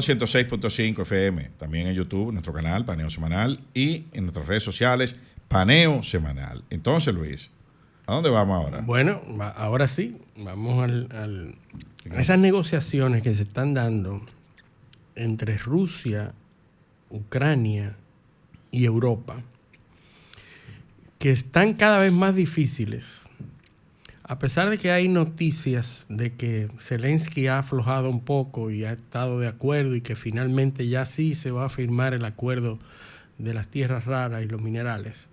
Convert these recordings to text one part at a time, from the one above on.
106.5 FM, también en YouTube, nuestro canal Paneo Semanal y en nuestras redes sociales Paneo Semanal. Entonces, Luis, ¿a dónde vamos ahora? Bueno, ahora sí, vamos a esas negociaciones que se están dando entre Rusia, Ucrania y Europa, que están cada vez más difíciles. A pesar de que hay noticias de que Zelensky ha aflojado un poco y ha estado de acuerdo y que finalmente ya sí se va a firmar el acuerdo de las tierras raras y los minerales,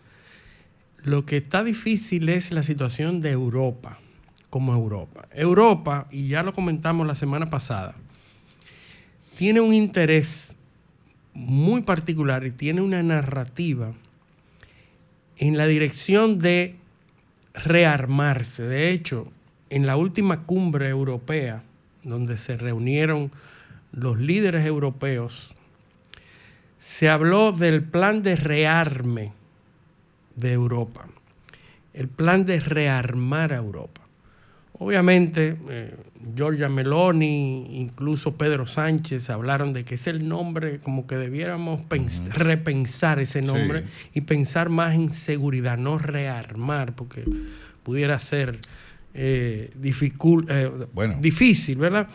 lo que está difícil es la situación de Europa, como Europa. Europa, y ya lo comentamos la semana pasada, tiene un interés muy particular y tiene una narrativa en la dirección de rearmarse. De hecho, en la última cumbre europea, donde se reunieron los líderes europeos, se habló del plan de rearme de Europa, el plan de rearmar a Europa. Obviamente, Giorgia Meloni, incluso Pedro Sánchez, hablaron de que es el nombre, como que debiéramos repensar ese nombre, sí, y pensar más en seguridad, no rearmar, porque pudiera ser difícil, ¿verdad?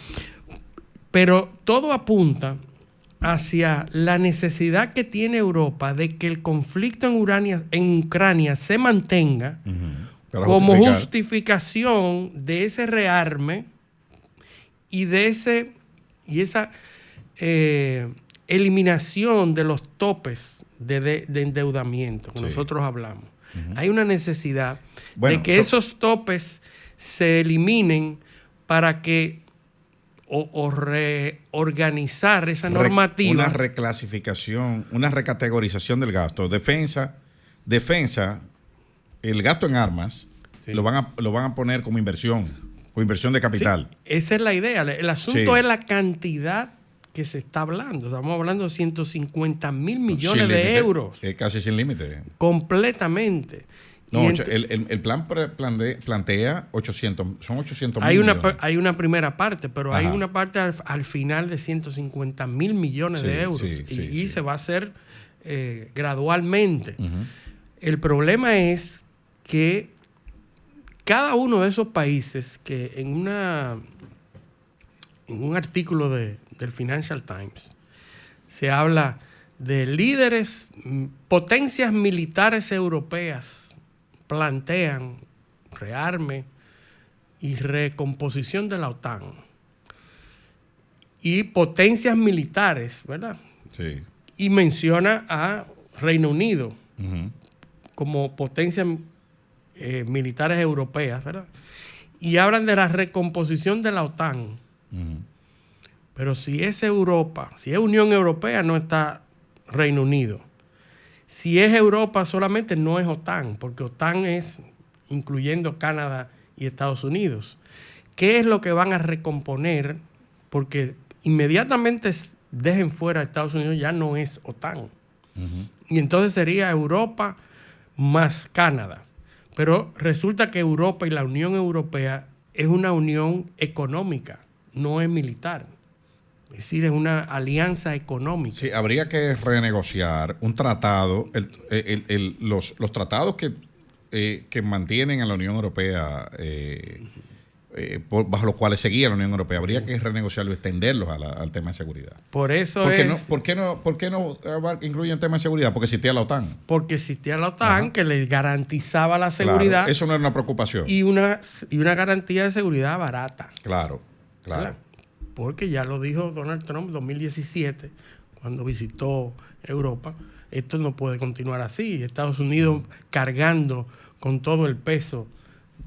Pero todo apunta hacia la necesidad que tiene Europa de que el conflicto en Ucrania se mantenga, como justificación de ese rearme y de esa eliminación de los topes de endeudamiento que nosotros hablamos. Hay una necesidad de que esos topes se eliminen para que o reorganizar esa normativa. Una reclasificación, una recategorización del gasto. Defensa, el gasto en armas, sí, lo van a poner como inversión de capital. Sí, esa es la idea. El asunto, sí, es la cantidad que se está hablando. Estamos hablando de 150 mil millones de euros. Casi sin límite. Completamente. No, el plan plantea 800 mil millones. Hay una primera parte, pero hay una parte al final de 150 mil millones de euros. Y se va a hacer gradualmente. El problema es que cada uno de esos países, que en un artículo del Financial Times se habla de líderes, potencias militares europeas plantean rearme y recomposición de la OTAN. Y potencias militares, ¿verdad? Sí. Y menciona a Reino Unido como potencias militares europeas, ¿verdad? Y hablan de la recomposición de la OTAN. Pero si es Europa, si es Unión Europea, no está Reino Unido. Si es Europa solamente, no es OTAN, porque OTAN es incluyendo Canadá y Estados Unidos. ¿Qué es lo que van a recomponer? Porque inmediatamente dejen fuera a Estados Unidos, ya no es OTAN. Y entonces sería Europa más Canadá. Pero resulta que Europa y la Unión Europea es una unión económica, no es militar. Es decir, es una alianza económica. Sí, habría que renegociar un tratado, los tratados que mantienen a la Unión Europea, bajo los cuales seguía la Unión Europea, habría que renegociarlos, extenderlos al tema de seguridad. Por eso ¿Por qué no incluyen el tema de seguridad? Porque existía la OTAN. Porque existía la OTAN, que les garantizaba la seguridad. Claro, eso no era una preocupación. Y una garantía de seguridad barata. Claro. ¿Verdad? Porque ya lo dijo Donald Trump en 2017, cuando visitó Europa. Esto no puede continuar así. Estados Unidos cargando con todo el peso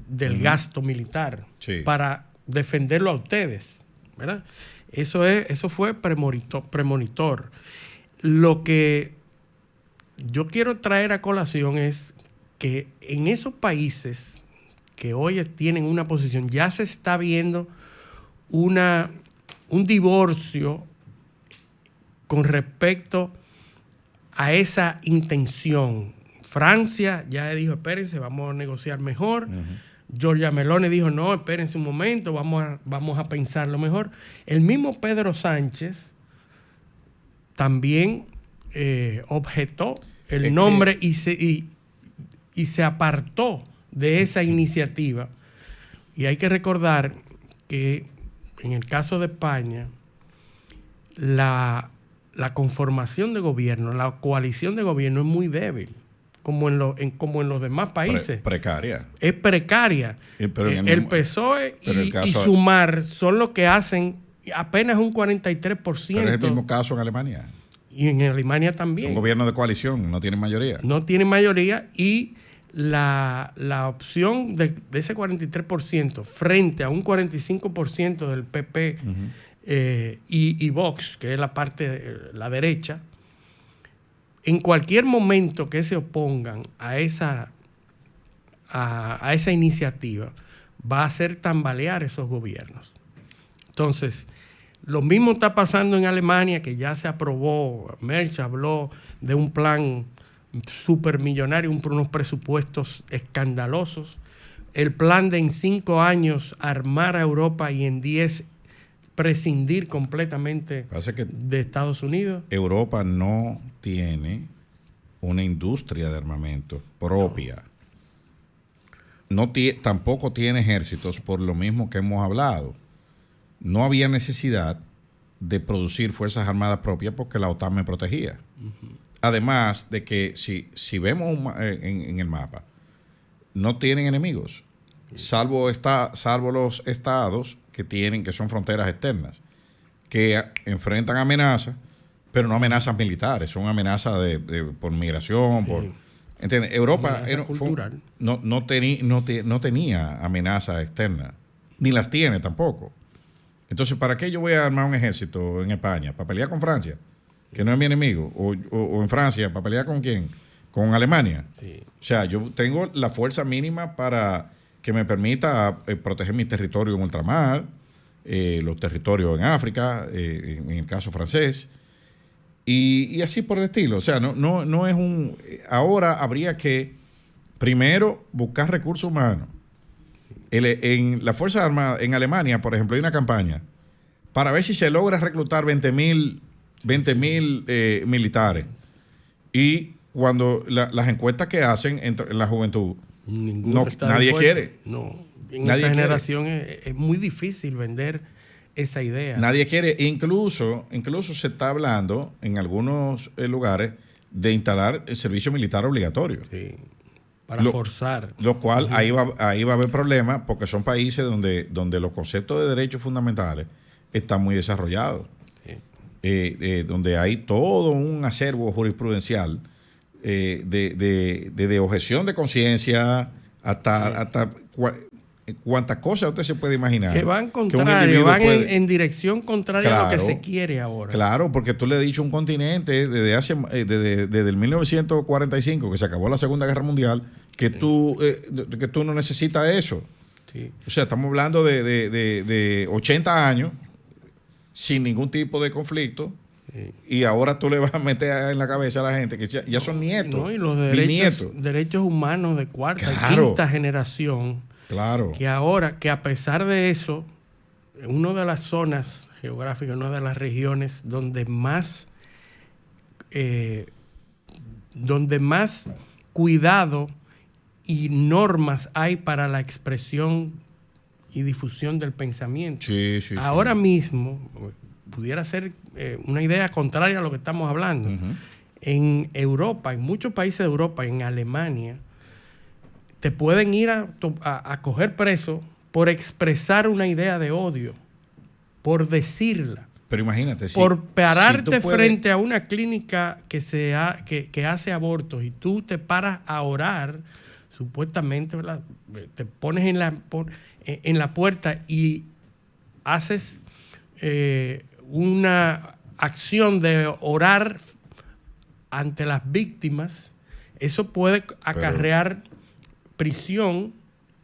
del gasto militar para defenderlo a ustedes, ¿verdad? Eso fue premonitor. Lo que yo quiero traer a colación es que en esos países que hoy tienen una posición, ya se está viendo un divorcio con respecto a esa intención. Francia ya dijo, espérense, vamos a negociar mejor. Giorgia Meloni dijo, no, espérense un momento, vamos a pensarlo mejor. El mismo Pedro Sánchez también objetó el nombre y se apartó de esa iniciativa. Y hay que recordar que en el caso de España, la conformación de gobierno, la coalición de gobierno es muy débil, como en los demás países. Precaria. Es precaria. Pero el PSOE y Sumar son los que hacen apenas un 43%. Pero es el mismo caso en Alemania. Y en Alemania también. Son gobiernos de coalición, no tienen mayoría. No tienen mayoría y la opción de ese 43% frente a un 45% del PP y Vox, que es la parte, la derecha, en cualquier momento que se opongan a esa iniciativa, va a hacer tambalear esos gobiernos. Entonces, lo mismo está pasando en Alemania, que ya se aprobó. Merz habló de un plan supermillonario, unos presupuestos escandalosos. El plan de en 5 años armar a Europa y en 10 prescindir completamente de Estados Unidos. Europa no tiene una industria de armamento propia. Tampoco tiene ejércitos, por lo mismo que hemos hablado. No había necesidad de producir fuerzas armadas propias porque la OTAN me protegía. Además de que si vemos en el mapa, no tienen enemigos, salvo los estados que son fronteras externas, que enfrentan amenazas, pero no amenazas militares, son amenazas por migración, ¿entiendes? Europa no tenía amenazas externas, ni las tiene tampoco. Entonces, ¿para qué yo voy a armar un ejército en España? ¿Para pelear con Francia, que no es mi enemigo? ¿O en Francia, para pelear con quién? ¿Con Alemania? Sí. O sea, yo tengo la fuerza mínima para que me permita proteger mi territorio en ultramar, los territorios en África, en el caso francés, y así por el estilo. O sea, no es un... Ahora habría que, primero, buscar recursos humanos. En las Fuerzas Armadas, en Alemania, por ejemplo, hay una campaña para ver si se logra reclutar 20,000 militares. Y cuando las encuestas que hacen en la juventud, nadie quiere. No, en esta generación es muy difícil vender esa idea. Nadie quiere. Incluso se está hablando en algunos lugares de instalar el servicio militar obligatorio. Sí. Para forzar. Lo cual ahí va a haber problemas porque son países donde los conceptos de derechos fundamentales están muy desarrollados. Sí. Donde hay todo un acervo jurisprudencial de objeción de conciencia hasta cuántas cosas usted se puede imaginar. Que van contrario, en dirección contraria a lo que se quiere ahora. Claro, porque tú le has dicho a un continente desde el 1945, que se acabó la Segunda Guerra Mundial, que tú no necesitas eso. Sí. O sea, estamos hablando de 80 años sin ningún tipo de conflicto. Sí. Y ahora tú le vas a meter en la cabeza a la gente que ya son nietos. No, y los derechos humanos de cuarta y quinta generación. Claro. Que a pesar de eso, una de las zonas geográficas, una de las regiones donde más cuidado y normas hay para la expresión y difusión del pensamiento. Sí, Ahora mismo, pudiera ser una idea contraria a lo que estamos hablando. En Europa, en muchos países de Europa, en Alemania, te pueden ir a coger preso por expresar una idea de odio, por decirla. Pero imagínate, por pararte frente a una clínica que hace abortos y tú te paras a orar, supuestamente, ¿verdad? Te pones en la puerta y haces una acción de orar ante las víctimas. Eso puede acarrear prisión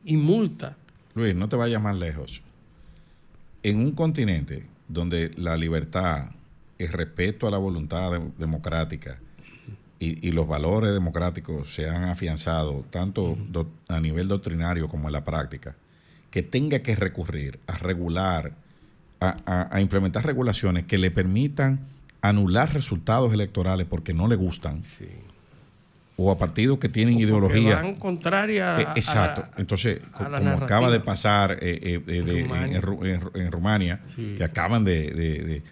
y multa. Luis, no te vayas más lejos. En un continente donde la libertad, el respeto a la voluntad democrática y los valores democráticos se han afianzado tanto a nivel doctrinario como en la práctica, que tenga que recurrir a regular, a implementar regulaciones que le permitan anular resultados electorales porque no le gustan, Sí. o a partidos que tienen Porque ideología. van contraria a Exacto. la- Entonces, a la como acaba narrativa. de pasar Rumania. en Rumania, Sí. que acaban de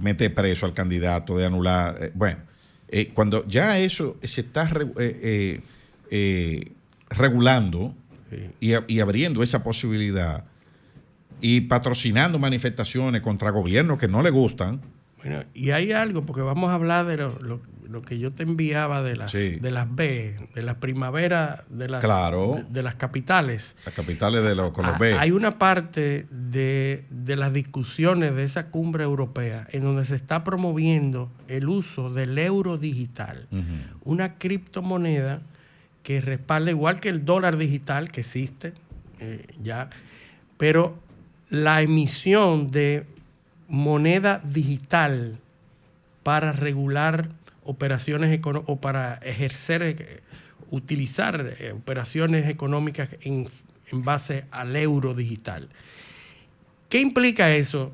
meter preso al candidato, de anular. Cuando ya eso se está regulando Sí. y abriendo esa posibilidad y patrocinando manifestaciones contra gobiernos que no le gustan. Bueno, y hay algo, porque vamos a hablar de lo que yo te enviaba de las, Sí. de las B, de las primaveras, Claro. de las capitales. Las capitales con los B. Hay una parte de las discusiones de esa cumbre europea en donde se está promoviendo el uso del euro digital, una criptomoneda que respalda igual que el dólar digital que existe ya, pero la emisión de moneda digital para regular operaciones económicas o para ejercer, utilizar operaciones económicas en base al euro digital. ¿Qué implica eso?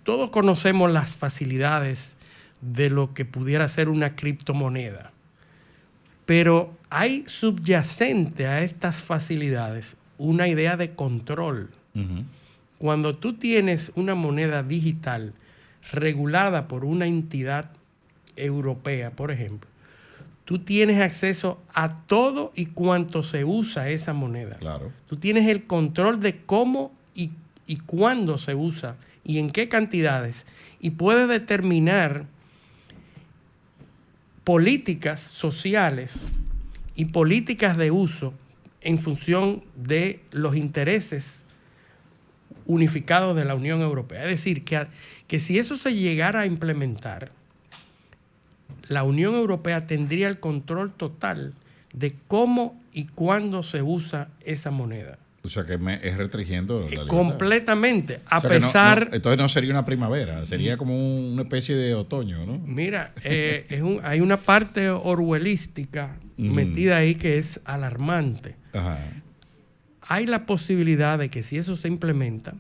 Todos conocemos las facilidades de lo que pudiera ser una criptomoneda, pero hay subyacente a estas facilidades una idea de control. Cuando tú tienes una moneda digital regulada por una entidad europea, por ejemplo, tú tienes acceso a todo y cuánto se usa esa moneda. Claro. Tú tienes el control de cómo y cuándo se usa y en qué cantidades. Y puedes determinar políticas sociales y políticas de uso en función de los intereses unificados de la Unión Europea. Es decir, que si eso se llegara a implementar, la Unión Europea tendría el control total de cómo y cuándo se usa esa moneda. O sea, que es restringiendo la libertad. Completamente. A O sea, que pesar... entonces no sería una primavera, sería como una especie de otoño, ¿no? Mira, hay una parte orwellística metida ahí que es alarmante. Ajá. Hay la posibilidad de que si eso se implementa,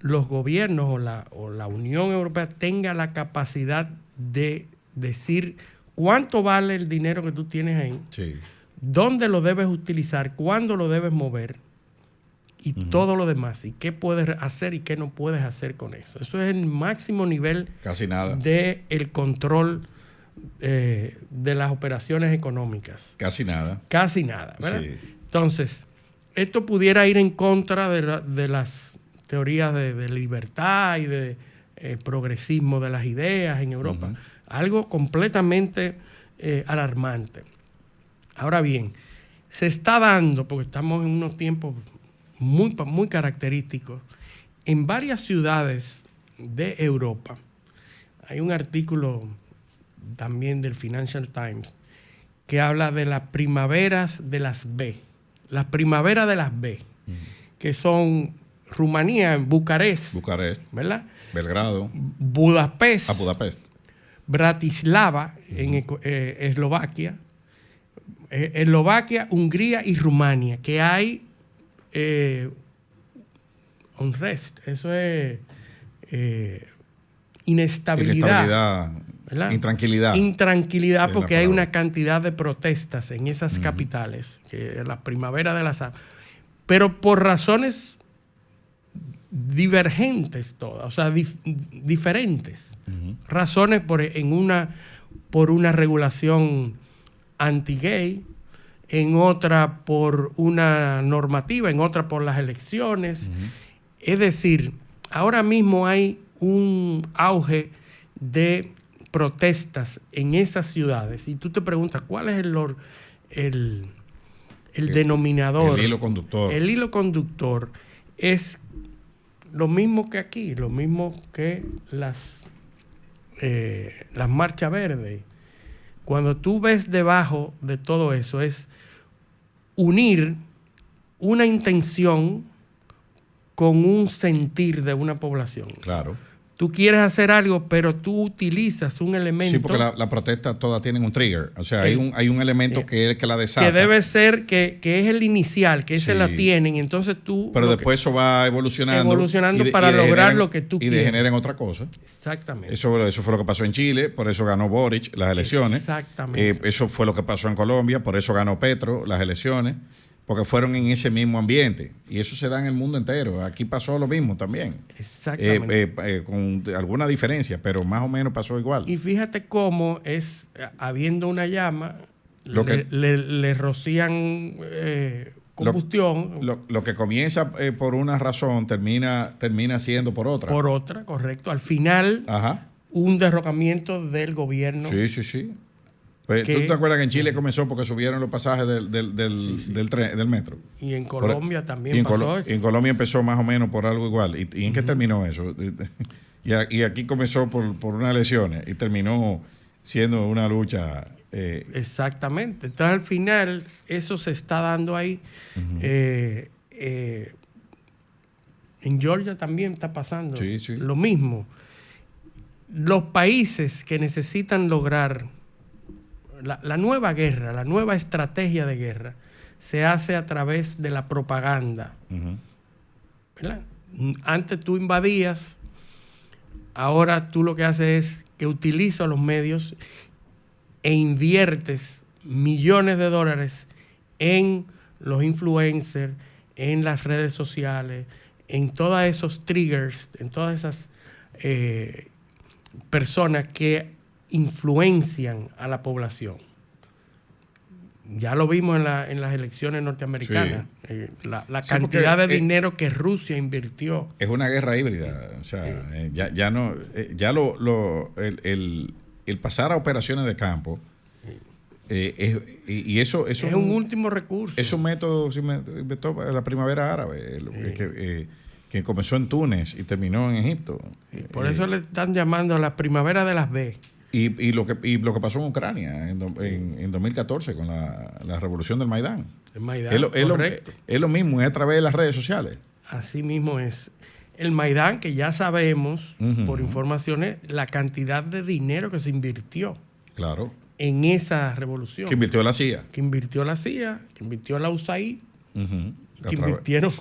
los gobiernos o la Unión Europea tenga la capacidad de decir cuánto vale el dinero que tú tienes ahí, Sí. dónde lo debes utilizar, cuándo lo debes mover y todo lo demás, y qué puedes hacer y qué no puedes hacer con eso. Eso es el máximo nivel Casi nada. de el control de las operaciones económicas. Casi nada. Casi nada, ¿verdad? Sí. Entonces, esto pudiera ir en contra de las teorías de libertad y de progresismo de las ideas en Europa. Algo completamente alarmante. Ahora bien, se está dando, porque estamos en unos tiempos muy, muy característicos, en varias ciudades de Europa. Hay un artículo también del Financial Times que habla de las primaveras de las B. Las primaveras de las B, que son Rumanía, Bucarest, ¿verdad? Belgrado. Budapest. Budapest. Bratislava, en Eslovaquia. Eslovaquia, Hungría y Rumania, que hay unrest, eso es inestabilidad. ¿Verdad? Intranquilidad. Intranquilidad porque hay una cantidad de protestas en esas capitales, que la primavera de las... Pero por razones divergentes todas, o sea, diferentes. Razones por una regulación anti-gay, en otra por una normativa, en otra por las elecciones. Es decir, ahora mismo hay un auge de protestas en esas ciudades y tú te preguntas cuál es el denominador. El hilo conductor. El hilo conductor es lo mismo que aquí, lo mismo que las marchas verdes. Cuando tú ves debajo de todo eso es unir una intención con un sentir de una población. Claro. tú quieres hacer algo, pero tú utilizas un elemento... Sí, porque la protesta todas tienen un trigger. O sea, hay un elemento que es el que la desata. Que debe ser, que es el inicial, que ese la tienen, y entonces tú... Pero después eso va evolucionando para lograr lo que tú quieres. Y degenera en otra cosa. Exactamente. Eso fue lo que pasó en Chile, por eso ganó Boric las elecciones. Exactamente. Eso fue lo que pasó en Colombia, por eso ganó Petro las elecciones, porque fueron en ese mismo ambiente. Y eso se da en el mundo entero. Aquí pasó lo mismo también. Exactamente. Con alguna diferencia, pero más o menos pasó igual. Y fíjate cómo es, habiendo una llama, le rocían combustión. Lo que comienza por una razón termina siendo por otra. Por otra, correcto. Al final, un derrocamiento del gobierno. Sí. Pues, ¿tú te acuerdas que en Chile comenzó porque subieron los pasajes del metro? Y en Colombia también pasó eso. Y en Colombia empezó más o menos por algo igual. ¿Y en qué terminó eso? Y aquí comenzó por unas elecciones y terminó siendo una lucha. Exactamente. Entonces, al final, eso se está dando ahí. En Georgia también está pasando lo mismo. Los países que necesitan lograr la nueva guerra, la nueva estrategia de guerra, se hace a través de la propaganda. ¿Verdad? Antes tú invadías, ahora tú lo que haces es que utilizas los medios e inviertes millones de dólares en los influencers, en las redes sociales, en todos esos triggers, en todas esas personas que influencian a la población. Ya lo vimos en las elecciones norteamericanas. La cantidad de dinero que Rusia invirtió. Es una guerra híbrida. O sea, el pasar a operaciones de campo y eso es un último recurso. Es un método, se inventó la primavera árabe, que comenzó en Túnez y terminó en Egipto. Por eso le están llamando la primavera de las B. Y lo que pasó en Ucrania en 2014 con la revolución del Maidán. El Maidán, correcto. Es lo mismo, es a través de las redes sociales. Así mismo es. El Maidán, que ya sabemos por informaciones la cantidad de dinero que se invirtió. Claro. En esa revolución. Que invirtió la CIA. Que invirtió la USAID. Que invirtieron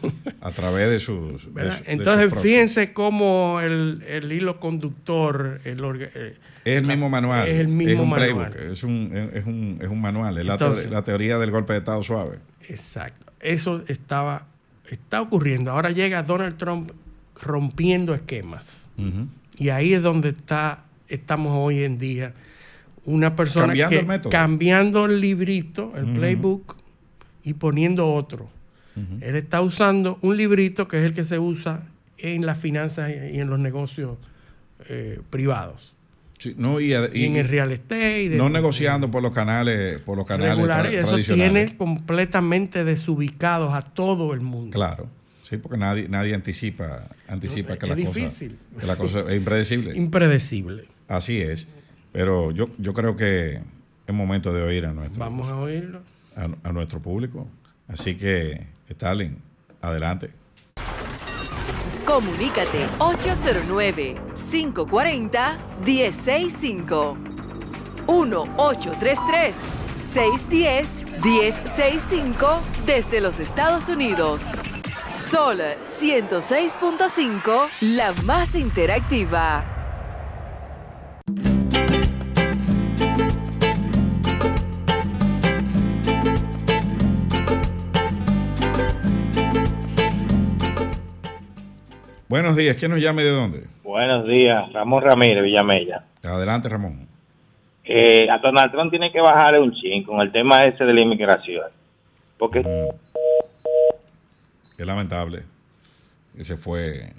a través de sus... Entonces, fíjense cómo el hilo conductor... es el mismo manual. Es el mismo manual. Playbook, es un manual. Es la teoría del golpe de Estado suave. Exacto. Eso está ocurriendo. Ahora llega Donald Trump rompiendo esquemas. Y ahí es donde estamos hoy en día. Una persona cambiando el librito, el playbook, y poniendo otro. Él está usando un librito que es el que se usa en las finanzas y en los negocios privados. Sí, y en el real estate. No negociando por los canales regulares, eso tiene completamente desubicados a todo el mundo. Claro. Sí, porque nadie anticipa que la cosa es impredecible. Impredecible. Así es. Pero yo creo que es momento de oír Vamos a oírlo. A nuestro público. Así que, Stalin, adelante. Comunícate 809-540-1065. 1-833-610-1065 desde los Estados Unidos. Sol 106.5, la más interactiva. Buenos días, ¿quién nos llama y de dónde? Buenos días, Ramón Ramírez, Villamella. Adelante, Ramón. A Donald Trump tiene que bajarle un chin con el tema ese de la inmigración. Porque... Es lamentable que se fue.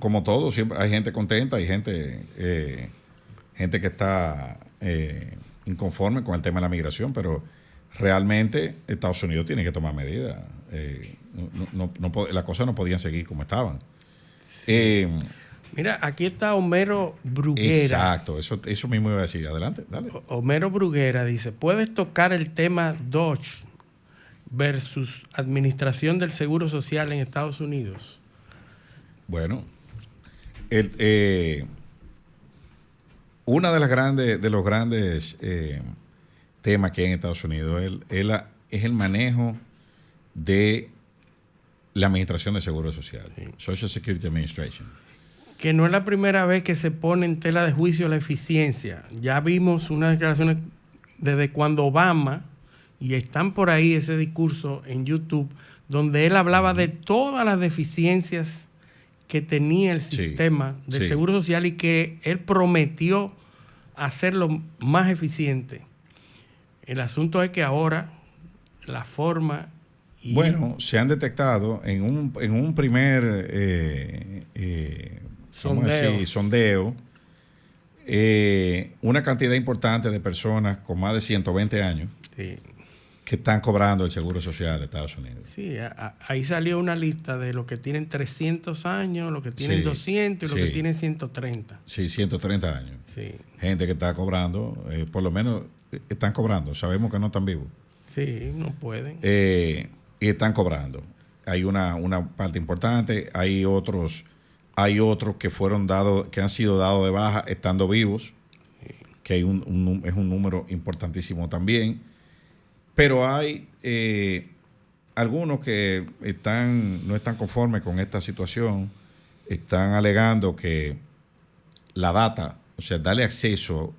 Como todo, siempre hay gente contenta, hay gente que está inconforme con el tema de la migración, pero realmente Estados Unidos tiene que tomar medidas. Las cosas no podían seguir como estaban. Mira, aquí está Homero Bruguera. Exacto, eso mismo iba a decir. Adelante, dale. Homero Bruguera dice, ¿puedes tocar el tema Dodge versus Administración del Seguro Social en Estados Unidos? Bueno, una de los grandes temas que hay en Estados Unidos es el manejo de la Administración de Seguro Social, Social Security Administration. Que no es la primera vez que se pone en tela de juicio la eficiencia. Ya vimos unas declaraciones desde cuando Obama, y están por ahí ese discurso en YouTube, donde él hablaba de todas las deficiencias que tenía el sistema del Seguro Social y que él prometió hacerlo más eficiente. El asunto es que ahora la forma... Bueno, se han detectado en un primer sondeo una cantidad importante de personas con más de 120 años que están cobrando el Seguro Social de Estados Unidos. Sí, ahí salió una lista de los que tienen 300 años, los que tienen 200 y los que tienen 130. Sí, 130 años. Sí. Gente que está cobrando, por lo menos están cobrando. Sabemos que no están vivos. Sí, no pueden. Y están cobrando. Hay una parte importante, hay otros que que han sido dados de baja estando vivos, que es un número importantísimo también. Pero hay algunos que no están conformes con esta situación, están alegando que la data, o sea, darle acceso,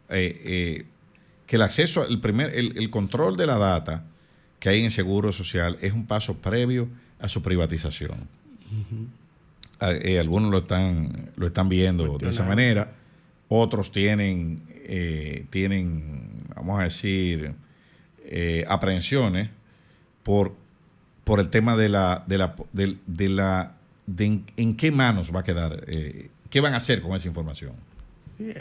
que el acceso, el control de la data que hay en Seguro Social es un paso previo a su privatización. Algunos lo están viendo de esa manera, otros tienen, vamos a decir, aprehensiones por el tema de en qué manos va a quedar, qué van a hacer con esa información. Sí,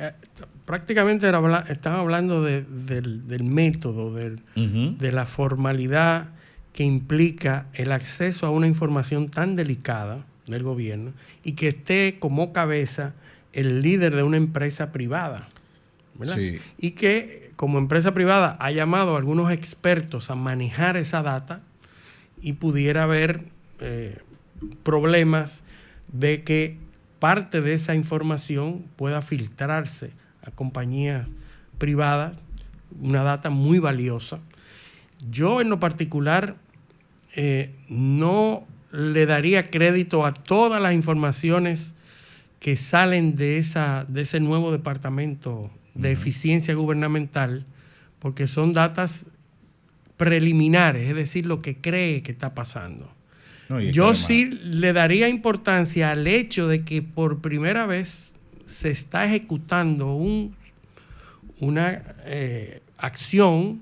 prácticamente están hablando del método, de la formalidad que implica el acceso a una información tan delicada del gobierno y que esté como cabeza el líder de una empresa privada, ¿verdad? Sí. Y que como empresa privada ha llamado a algunos expertos a manejar esa data y pudiera haber problemas de que parte de esa información pueda filtrarse a compañías privadas, una data muy valiosa. Yo en lo particular no le daría crédito a todas las informaciones que salen de ese nuevo departamento de eficiencia gubernamental, porque son datas preliminares, es decir, lo que cree que está pasando. No, yo sí le daría importancia al hecho de que por primera vez se está ejecutando una acción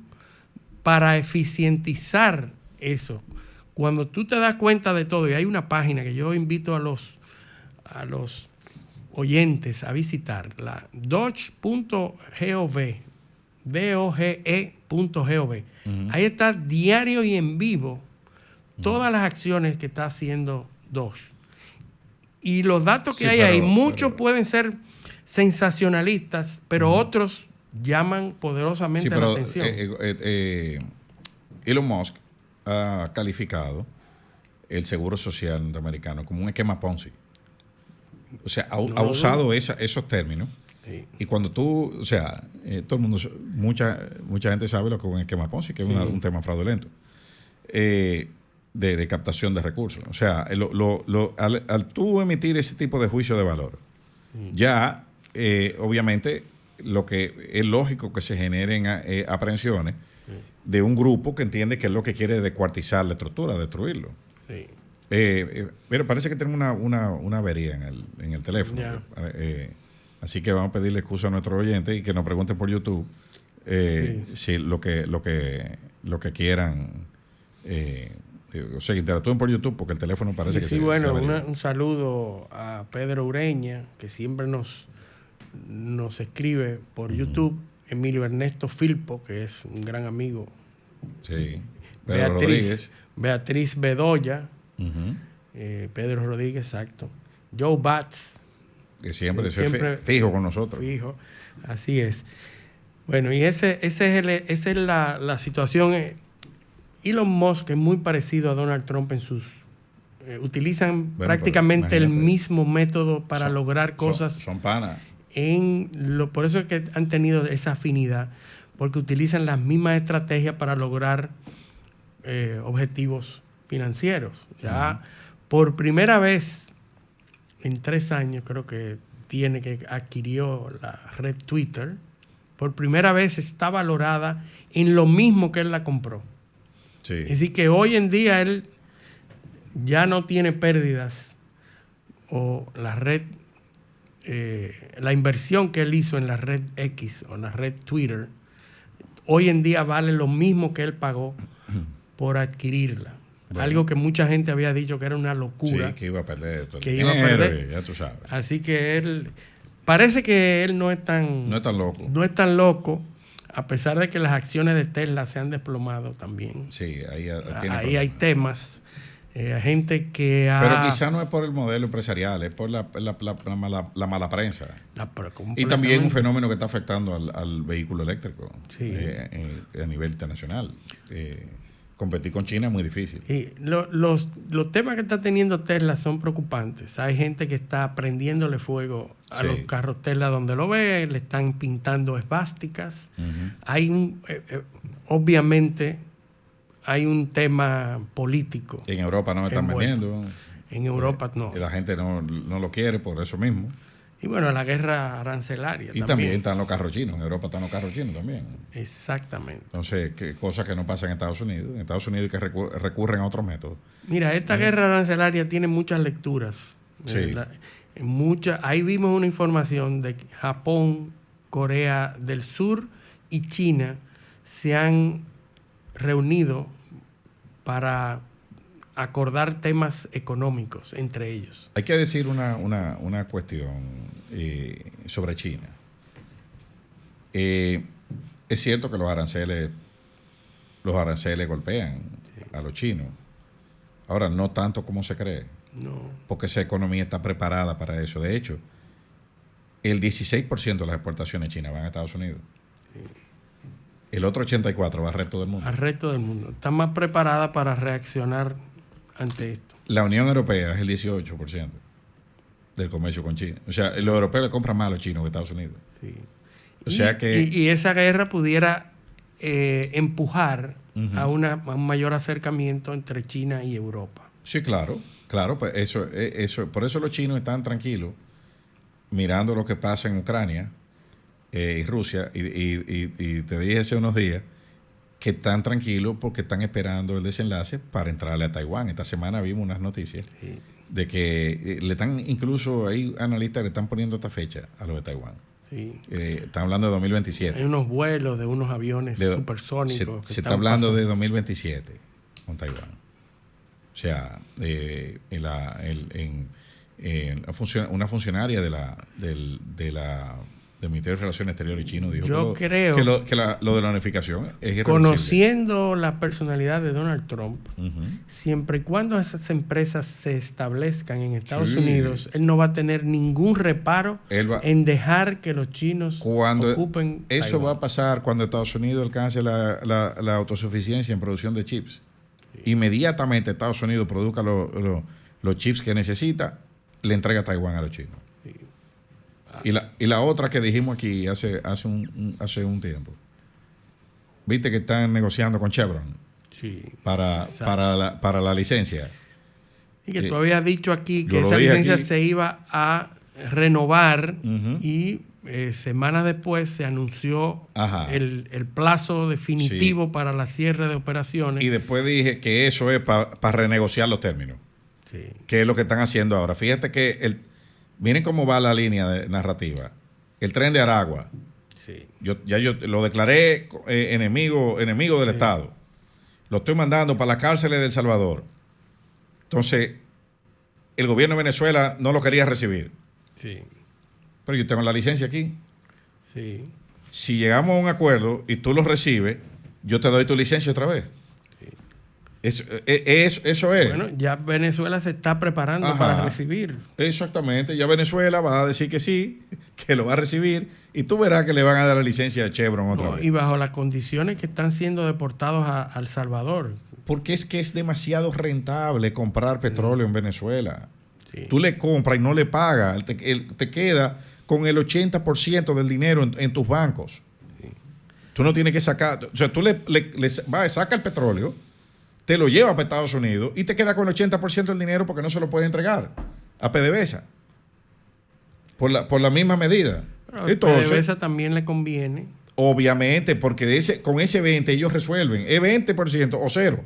para eficientizar eso. Cuando tú te das cuenta de todo, y hay una página que yo invito a los oyentes a visitar, la doge.gov, doge.gov. Ahí está diario y en vivo todas las acciones que está haciendo Doge. Y los datos que hay ahí, muchos pueden ser sensacionalistas, pero otros llaman poderosamente la atención. Elon Musk ha calificado el Seguro Social norteamericano como un esquema Ponzi. O sea, ha usado esos términos. Sí. Y cuando tú, o sea, todo el mundo, mucha gente sabe lo que es un esquema Ponzi, que es un tema fraudulento. De captación de recursos. O sea, al tú emitir ese tipo de juicio de valor, ya obviamente lo que es lógico que se generen aprehensiones de un grupo que entiende que es lo que quiere descuartizar la estructura, destruirlo. Sí. Pero parece que tenemos una avería en el teléfono. Así que vamos a pedirle excusa a nuestros oyentes y que nos pregunten por YouTube si lo que quieran. O sea, que interactúen por YouTube porque el teléfono parece que se bueno, un saludo a Pedro Ureña, que siempre nos escribe por YouTube. Emilio Ernesto Filpo, que es un gran amigo. Sí. Beatriz Bedoya. Pedro Rodríguez, exacto. Joe Batts. Que siempre fijo con nosotros. Fijo, así es. Bueno, y esa es la situación. Elon Musk es muy parecido a Donald Trump en sus utilizan Bueno, prácticamente pero el imagínate. mismo método para lograr cosas. Son panas. Por eso es que han tenido esa afinidad, porque utilizan las mismas estrategias para lograr objetivos financieros. Ya por primera vez en 3 años, creo que tiene que adquirió la red Twitter, por primera vez está valorada en lo mismo que él la compró. Sí. Es decir, que hoy en día él ya no tiene pérdidas, o la red, la inversión que él hizo en la red X o en la red Twitter, hoy en día vale lo mismo que él pagó por adquirirla. Bueno. Algo que mucha gente había dicho que era una locura. Sí, que iba a perder todo el Que iba a dinero, perder. ya tú sabes. Así que él, parece que él no es tan No es tan loco. no es tan loco, a pesar de que las acciones de Tesla se han desplomado también. Sí, ahí tiene Ahí hay problemas. temas. Hay gente que ha... Pero quizá no es por el modelo empresarial, es por la mala prensa. Pero Y también un completamente. fenómeno que está afectando al vehículo eléctrico Sí. a nivel internacional. Competir con China es muy difícil. Y los temas que está teniendo Tesla son preocupantes. Hay gente que está prendiéndole fuego a Sí. los carros Tesla donde lo ve, le están pintando esvásticas. Ujú. Hay obviamente hay un tema político. En Europa no me están envuelto. vendiendo. En Europa no. Y la gente no lo quiere por eso mismo. Y bueno, la guerra arancelaria. Y también están los carros chinos. En Europa están los carros chinos también. Exactamente. Entonces, cosas que no pasan en Estados Unidos. En Estados Unidos que recurren a otros métodos. Mira, esta guerra arancelaria tiene muchas lecturas. Sí. Ahí vimos una información de que Japón, Corea del Sur y China se han reunido para acordar temas económicos entre ellos. Hay que decir una cuestión sobre China. Es cierto que los aranceles golpean a los chinos. Ahora, no tanto como se cree, No. porque esa economía está preparada para eso. De hecho, el 16% de las exportaciones chinas van a Estados Unidos. El otro 84% va al resto del mundo. Al resto del mundo. Está más preparada para reaccionar ante esto. La Unión Europea es el 18% del comercio con China. O sea, los europeos le compran más a los chinos que a Estados Unidos. Sí. O sea que... Y esa guerra pudiera empujar Ujú. a un mayor acercamiento entre China y Europa. Sí, claro, pues por eso los chinos están tranquilos mirando lo que pasa en Ucrania y Rusia, y te dije hace unos días que están tranquilos porque están esperando el desenlace para entrarle a Taiwán. Esta semana vimos unas noticias Sí. de que incluso hay analistas que le están poniendo esta fecha a lo de Taiwán. Sí. Están hablando de 2027. Hay unos vuelos de unos aviones supersónicos. Se está hablando de 2027 con Taiwán. O sea, una funcionaria del Ministerio de Relaciones Exteriores chino dijo Yo creo que lo de la unificación es irreversible. Conociendo la personalidad de Donald Trump, Ujú. siempre y cuando esas empresas se establezcan en Estados Sí. Unidos, él no va a tener ningún reparo Él va- en dejar que los chinos ocupen eso Taiwán. va a pasar cuando Estados Unidos alcance la autosuficiencia en producción de chips. Inmediatamente Estados Unidos produzca los chips que necesita, le entrega Taiwán a los chinos. Sí. Y la otra que dijimos aquí hace un tiempo. Viste que están negociando con Chevron Sí. para Exacto. la licencia. Y que tú habías dicho aquí yo que lo esa dije licencia aquí. se iba a renovar Ujú. y semanas después se anunció Ajá. el plazo definitivo Sí. para la cierre de operaciones. Y después dije que eso es para renegociar los términos, Sí. que es lo que están haciendo ahora. Fíjate que miren cómo va la línea narrativa. El tren de Aragua. Sí. Yo lo declaré enemigo del Estado. Lo estoy mandando para las cárceles de El Salvador. Entonces, el gobierno de Venezuela no lo quería recibir. Sí. Pero yo tengo la licencia aquí. Sí. Si llegamos a un acuerdo y tú lo recibes, yo te doy tu licencia otra vez. Eso es. Bueno, ya Venezuela se está preparando Ajá. para recibir. Exactamente. Ya Venezuela va a decir que sí, que lo va a recibir, y tú verás que le van a dar la licencia de Chevron otra No, vez. y bajo las condiciones que están siendo deportados a El Salvador. Porque es que es demasiado rentable comprar petróleo en Venezuela. Sí. Tú le compras y no le pagas, te queda con el 80% del dinero en tus bancos. Sí. Tú no tienes que sacar, o sea, tú saca el petróleo, te lo lleva para Estados Unidos y te queda con el 80% del dinero porque no se lo puede entregar a PDVSA. Por la misma medida. Pero a Entonces, PDVSA también le conviene. Obviamente, porque con ese 20 ellos resuelven. Es 20% o cero.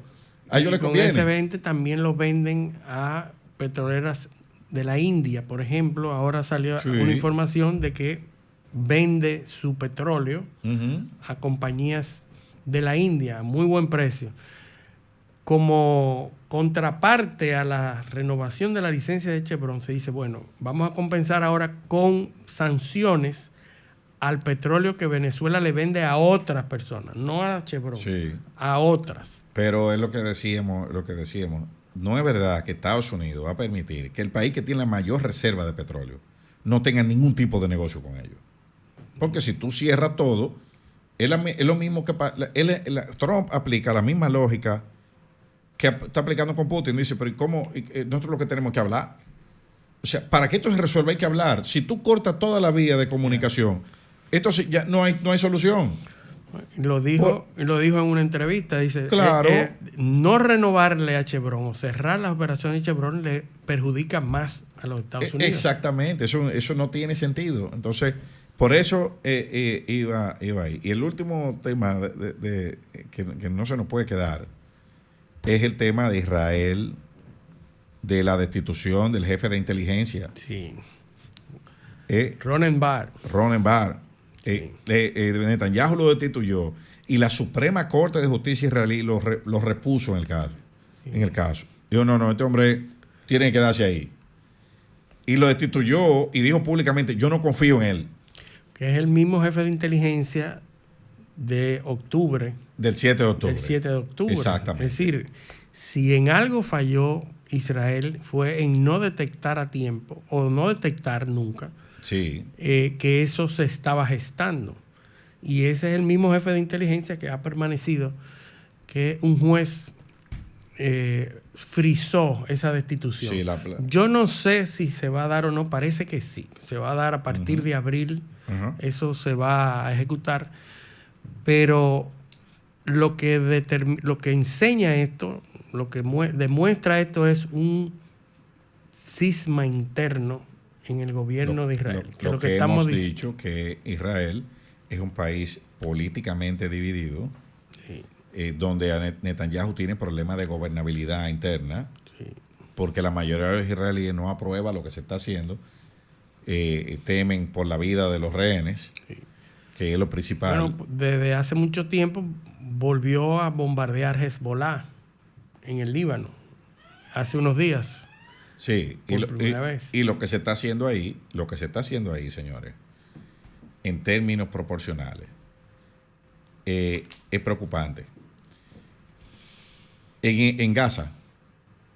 A ellos les conviene. Con ese 20 también lo venden a petroleras de la India. Por ejemplo, ahora salió una información de que vende su petróleo a compañías de la India a muy buen precio. Como contraparte a la renovación de la licencia de Chevron, se dice, bueno, vamos a compensar ahora con sanciones al petróleo que Venezuela le vende a otras personas, no a Chevron, a otras. Pero es lo que decíamos, no es verdad que Estados Unidos va a permitir que el país que tiene la mayor reserva de petróleo no tenga ningún tipo de negocio con ellos. Porque si tú cierras todo, es lo mismo que Trump aplica la misma lógica que está aplicando con Putin. Dice, pero ¿cómo? Nosotros lo que tenemos que hablar. O sea, para que esto se resuelva hay que hablar. Si tú cortas toda la vía de comunicación, entonces ya no hay solución. Lo dijo en una entrevista, dice, claro, no renovarle a Chevron o cerrar las operaciones de Chevron le perjudica más a los Estados Unidos. Exactamente, eso no tiene sentido. Entonces, por eso iba ahí. Y el último tema que no se nos puede quedar es el tema de Israel, de la destitución del jefe de inteligencia. Sí. Ronen Bar. Netanyahu lo destituyó y la Suprema Corte de Justicia israelí lo repuso en el caso. Dijo, no, este hombre tiene que quedarse ahí. Y lo destituyó y dijo públicamente, yo no confío en él. Que es el mismo jefe de inteligencia de octubre. Del 7 de octubre. Del 7 de octubre. Exactamente. Es decir, si en algo falló Israel fue en no detectar a tiempo o no detectar nunca que eso se estaba gestando. Y ese es el mismo jefe de inteligencia que ha permanecido, que un juez frizó esa destitución. Sí, yo no sé si se va a dar o no, parece que sí. Se va a dar a partir de abril, eso se va a ejecutar. Pero lo que enseña esto, lo que demuestra esto es un cisma interno en el gobierno de Israel. Lo que hemos dicho que Israel es un país políticamente dividido, donde Netanyahu tiene problemas de gobernabilidad interna, porque la mayoría de los israelíes no aprueba lo que se está haciendo, temen por la vida de los rehenes, que es lo principal. Bueno, desde hace mucho tiempo volvió a bombardear Hezbollah en el Líbano, hace unos días. Sí, y lo que se está haciendo ahí, señores, en términos proporcionales, es preocupante. En Gaza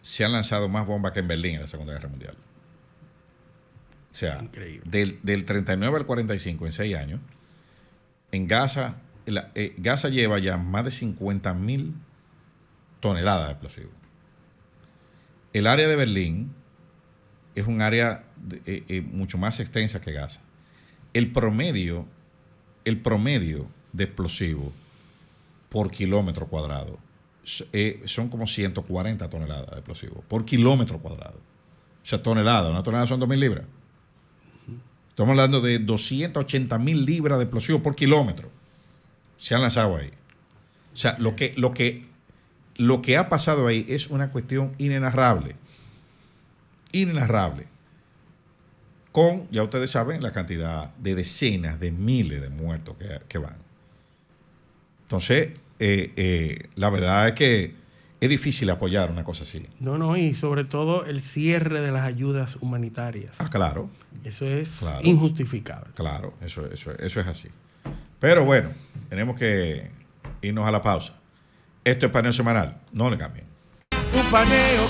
se han lanzado más bombas que en Berlín en la Segunda Guerra Mundial. O sea, del 39 al 45, en 6 años, en Gaza, Gaza lleva ya más de 50.000 toneladas de explosivos. El área de Berlín es un área mucho más extensa que Gaza. El promedio de explosivos por kilómetro cuadrado son como 140 toneladas de explosivos por kilómetro cuadrado. O sea, una tonelada son 2.000 libras. Estamos hablando de 280.000 libras de explosivos por kilómetro. Se han lanzado ahí. O sea, lo que ha pasado ahí es una cuestión inenarrable. Con, ya ustedes saben, la cantidad de decenas de miles de muertos que van. Entonces, la verdad es que es difícil apoyar una cosa así. No, y sobre todo el cierre de las ayudas humanitarias. Claro. Eso es injustificable. Claro, eso es así. Pero bueno, tenemos que irnos a la pausa. Esto es Paneo Semanal. No le cambien. Un paneo